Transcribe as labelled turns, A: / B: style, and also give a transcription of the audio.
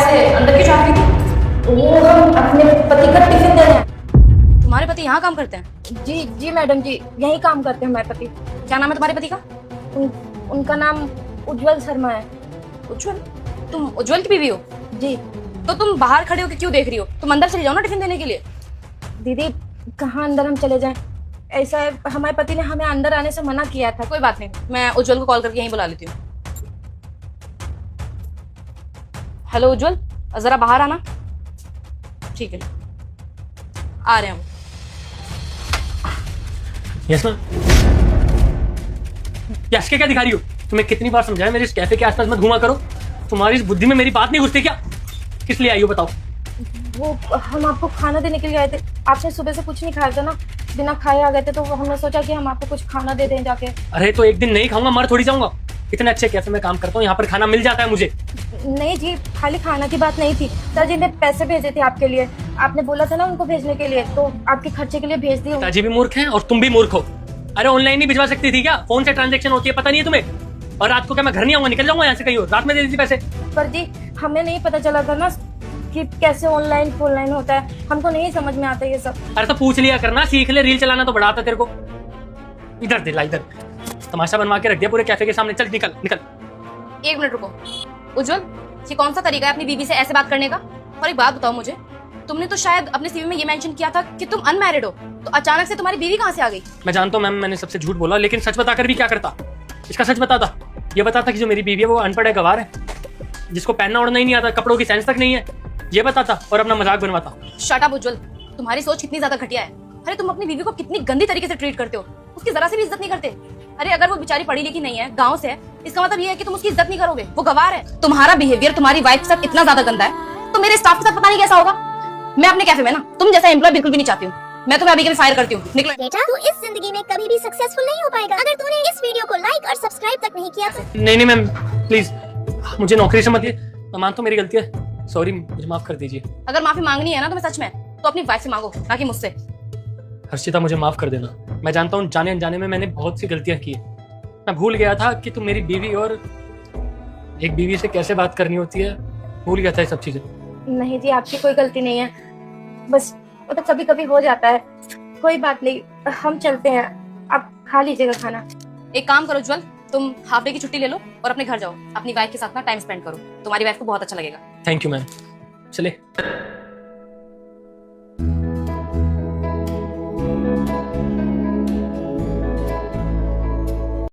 A: ऐसे अंदर क्यों जा रही थी?
B: वो हम अपने पति का टिफिन देने आए।
A: तुम्हारे पति यहाँ काम करते हैं?
B: जी जी मैडम जी, यही काम करते हैं हमारे पति।
A: क्या नाम है तुम्हारे पति का?
B: उनका नाम उज्जवल शर्मा है।
A: उज्जवल? तुम उज्जवल की बीवी हो?
B: जी।
A: तो तुम बाहर खड़े होकर क्यों देख रही हो? तुम अंदर चली जाओ ना टिफिन देने के लिए।
B: दीदी कहाँ अंदर हम चले जाएं? ऐसा है, हमारे पति ने हमें अंदर आने से मना किया था।
A: कोई बात नहीं, मैं उज्जवल को कॉल करके यहीं बुला लेती हूँ। हेलो उज्जवल, जरा बाहर आना। ठीक है, आ रहे हैं हम।
C: Yes ma'am. यस क्या दिखा रही हो? तुम्हें कितनी बार समझाया मेरे इस कैफे के आसपास मत घुमा करो। तुम्हारी इस बुद्धि में मेरी बात नहीं घुसती क्या? किस लिए आई हो बताओ?
B: वो हम आपको खाना देने के लिए आए थे। आपने सुबह से कुछ नहीं खाया था ना, बिना खाए आ गए थे, तो हमने सोचा कि हम आपको कुछ खाना दे दें जाके।
C: अरे तो एक दिन नहीं खाऊंगा, मर थोड़ी जाऊंगा। इतने अच्छे कैफे में काम करता हूँ, यहाँ पर खाना मिल जाता है मुझे।
B: नहीं जी, खाली खाना की बात नहीं थी सर जी, ने पैसे भेजे थे आपके लिए। आपने बोला था ना उनको भेजने के लिए, तो आपके खर्चे के लिए भेज दिए।
C: पिताजी भी मूर्ख हैं और तुम भी मूर्ख हो। अरे ऑनलाइन नहीं भिजवा सकती थी क्या? फोन से ट्रांजैक्शन होती है, पता नहीं है तुम्हें? और रात को क्या मैं घर नहीं आऊंगा, निकल जाऊंगा यहाँ से कहीं और? रात में दे देती पैसे।
B: पर जी हमें नहीं पता चला था ना कि कैसे ऑनलाइन होता है, हमको नहीं समझ में आता ये सब।
C: अरे तो पूछ लिया करना, सीख ले। रील चलाना तो बड़ा आता तेरे को। इधर दिला, इधर तमाशा बनवा के रख दिया पूरे कैफे के सामने। चल निकल निकल।
A: एक मिनट रुको उज्जवल, ये कौन सा तरीका है अपनी बीवी से ऐसे बात करने का? और एक बात बताओ मुझे, तुमने तो शायद अपने सीवी में ये मेंशन किया था कि तुम अनमैरिड हो, तो अचानक से तुम्हारी बीवी कहाँ से आ गई?
C: मैं जानता हूँ मैम, मैंने सबसे झूठ बोला, लेकिन सच बताकर भी क्या करता? इसका सच बताता। ये बताता कि जो मेरी बीवी है वो अनपढ़ है, गवार है, जिसको पहनना ओढ़ना ही नहीं आता, कपड़ों की सेंस तक नहीं है, ये बताता और अपना मजाक बनवाता।
A: शट अप उज्जवल, तुम्हारी सोच कितनी ज्यादा घटिया है। अरे तुम अपनी बीवी को कितनी गंदी तरीके से ट्रीट करते हो, उसकी जरा सी भी इज्जत नहीं करते। अरे अगर वो बेचारी पढ़ी लिखी नहीं है, गाँव से है, इसका मतलब ये है कि तुम उसकी इज्जत नहीं करोगे। वो गवार है। तुम्हारा बिहेवियर तुम्हारी वाइफ के साथ इतना ज्यादा गंदा है, तो मेरे स्टाफ के साथ पता नहीं कैसा होगा। मैं अपने कैफे में ना तुम जैसा एम्प्लॉय बिल्कुल भी नहीं चाहती हूँ। मैं तुम्हें अभी के फायर करती हूँ, निकलो।
D: बेटा तू इस जिंदगी में कभी भी सक्सेसफुल नहीं हो पाएगा अगर तूने इस वीडियो को लाइक और सब्सक्राइब तक नहीं किया तो।
C: नहीं मैम प्लीज, मुझे नौकरी से मत ये। मैं मानता हूँ मेरी गलती है, सॉरी, मुझे माफ कर दीजिए।
A: अगर माफी मांगनी है ना तुम्हें सच में, तो अपनी वाइफ से मांगो, ना कि मुझसे।
C: हर्षिता मुझे माफ कर देना। मैं जानता हूँ जाने अनजाने में मैंने बहुत सी गलतियां की। मैं भूल गया था कि तुम मेरी बीवी और एक बीवी से कैसे बात करनी होती है। भूल गया था ये सब चीजें।
B: नहीं जी, आपकी कोई गलती नहीं है, बस वो तो कभी कभी हो जाता है। कोई बात नहीं, हम चलते हैं, आप खा लीजिएगा खाना।
A: एक काम करो उज्जवल, तुम हाफ डे की छुट्टी ले लो और अपने घर जाओ, अपनी वाइफ के साथ ना टाइम स्पेंड करो। तुम्हारी वाइफ को बहुत अच्छा लगेगा।
C: थैंक यू मैम, चले।